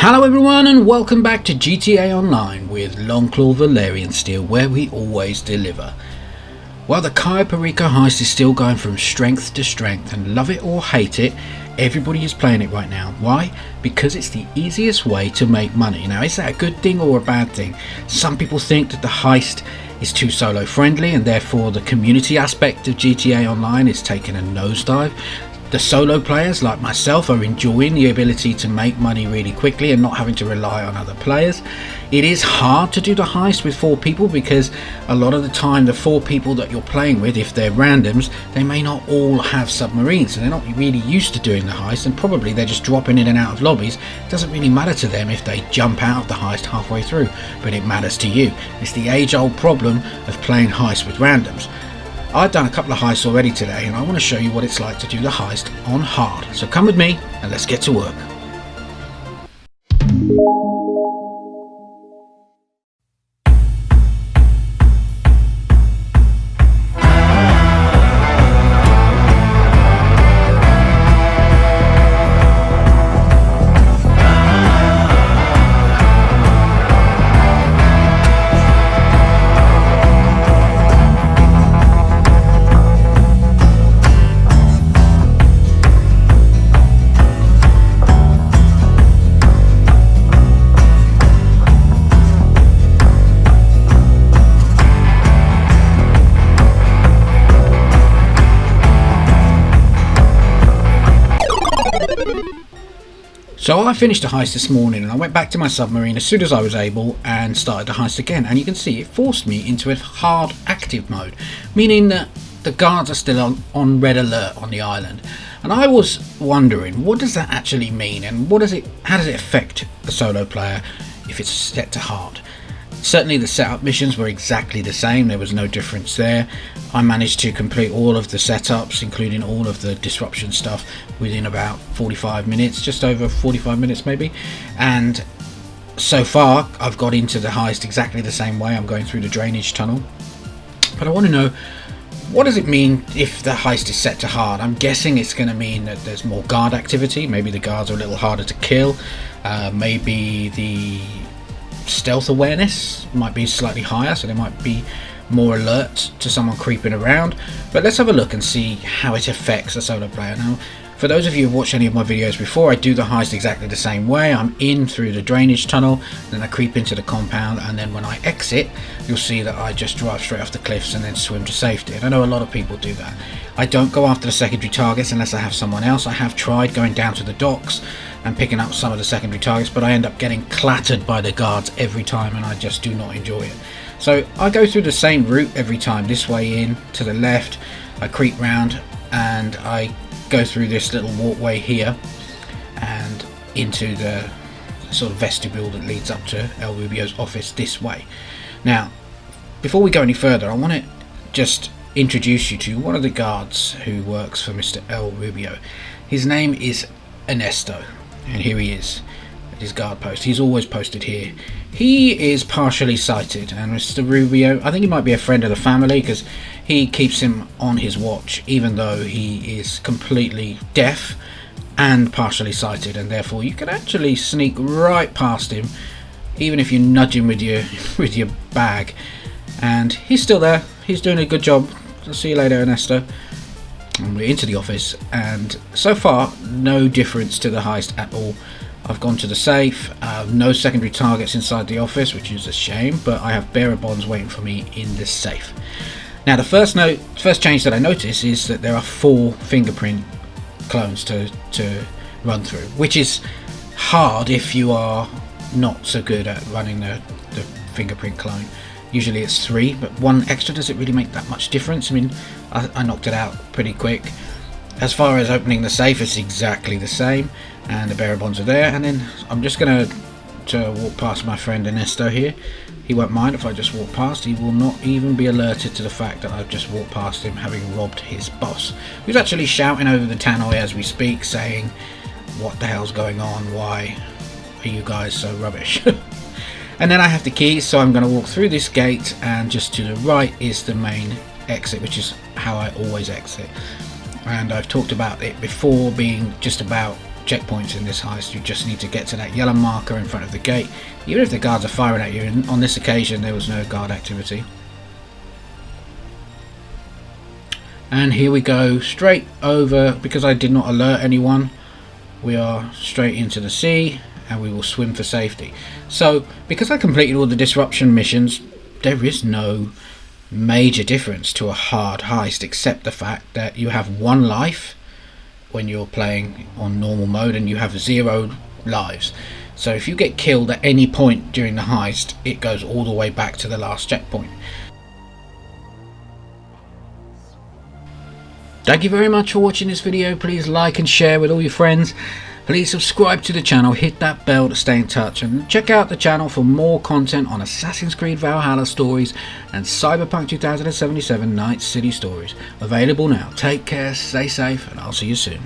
Hello everyone and welcome back to GTA Online with Longclaw Valerian Steel, where we always deliver. Well, the Cayo Perico Heist is still going from strength to strength, and love it or hate it, everybody is playing it right now. Why? Because it's the easiest way to make money. Now, is that a good thing or a bad thing? Some people think that the heist is too solo friendly and therefore the community aspect of GTA Online is taking a nosedive. The solo players like myself are enjoying the ability to make money really quickly and not having to rely on other players. It is hard to do the heist with 4 people because a lot of the time the 4 people that you're playing with, if they're randoms, they may not all have submarines, so they're not really used to doing the heist, and probably they're just dropping in and out of lobbies. It doesn't really matter to them if they jump out of the heist halfway through, but it matters to you. It's the age-old problem of playing heists with randoms. I've done a couple of heists already today, and I want to show you what it's like to do the heist on hard. So come with me and let's get to work. So I finished the heist this morning and I went back to my submarine as soon as I was able and started the heist again, and you can see it forced me into a hard active mode, meaning that the guards are still on red alert on the island. And I was wondering, what does that actually mean, and how does it affect the solo player if it's set to hard? Certainly the setup missions were exactly the same, there was no difference there. I managed to complete all of the setups, including all of the disruption stuff, within about 45 minutes, just over 45 minutes maybe. And so far I've got into the heist exactly the same way. I'm going through the drainage tunnel. But I want to know, what does it mean if the heist is set to hard? I'm guessing it's going to mean that there's more guard activity. Maybe the guards are a little harder to kill. Maybe the stealth awareness might be slightly higher, so they might be more alert to someone creeping around. But let's have a look and see how it affects the solo player. Now, for those of you who've watched any of my videos before, I do the heist exactly the same way. I'm in through the drainage tunnel, then I creep into the compound, and then when I exit, you'll see that I just drive straight off the cliffs and then swim to safety. And I know a lot of people do that. I don't go after the secondary targets unless I have someone else. I have tried going down to the docks and picking up some of the secondary targets, but I end up getting clattered by the guards every time, and I just do not enjoy it. So I go through the same route every time, this way in, to the left, I creep round, and I go through this little walkway here and into the sort of vestibule that leads up to El Rubio's office this way. Now, before we go any further, I want to just introduce you to one of the guards who works for Mr. El Rubio. His name is Ernesto, and here he is at his guard post. He's always posted here. He is partially sighted, and Mr. Rubio, I think he might be a friend of the family because he keeps him on his watch, even though he is completely deaf and partially sighted, and therefore you can actually sneak right past him even if you nudge him with your bag, and he's still there. He's doing a good job. I'll see you later, Ernesto. And we're into the office, and so far no difference to the heist at all. I've gone to the safe, no secondary targets inside the office, which is a shame, but I have bearer bonds waiting for me in the safe. Now, the first change that I notice is that there are 4 fingerprint clones to run through, which is hard if you are not so good at running the fingerprint clone. Usually it's 3, but 1 extra, does it really make that much difference? I mean, I knocked it out pretty quick. As far as opening the safe, it's exactly the same, and the bearer bonds are there. And then I'm just going to walk past my friend Ernesto here. He won't mind if I just walk past. He will not even be alerted to the fact that I've just walked past him, having robbed his boss, who's actually shouting over the tannoy as we speak, saying, "What the hell's going on? Why are you guys so rubbish?" And then I have the keys, so I'm going to walk through this gate, and just to the right is the main exit, which is how I always exit. And I've talked about it before being just about checkpoints in this heist. You just need to get to that yellow marker in front of the gate. Even if the guards are firing at you, and on this occasion there was no guard activity. And here we go, straight over, because I did not alert anyone, we are straight into the sea, and we will swim for safety. So, because I completed all the disruption missions, there is no major difference to a hard heist, except the fact that you have 1 life when you're playing on normal mode, and you have 0 lives. So if you get killed at any point during the heist, it goes all the way back to the last checkpoint. Thank you very much for watching this video. Please like and share with all your friends. Please subscribe to the channel, hit that bell to stay in touch, and check out the channel for more content on Assassin's Creed Valhalla stories and Cyberpunk 2077 Night City stories. Available now. Take care, stay safe, and I'll see you soon.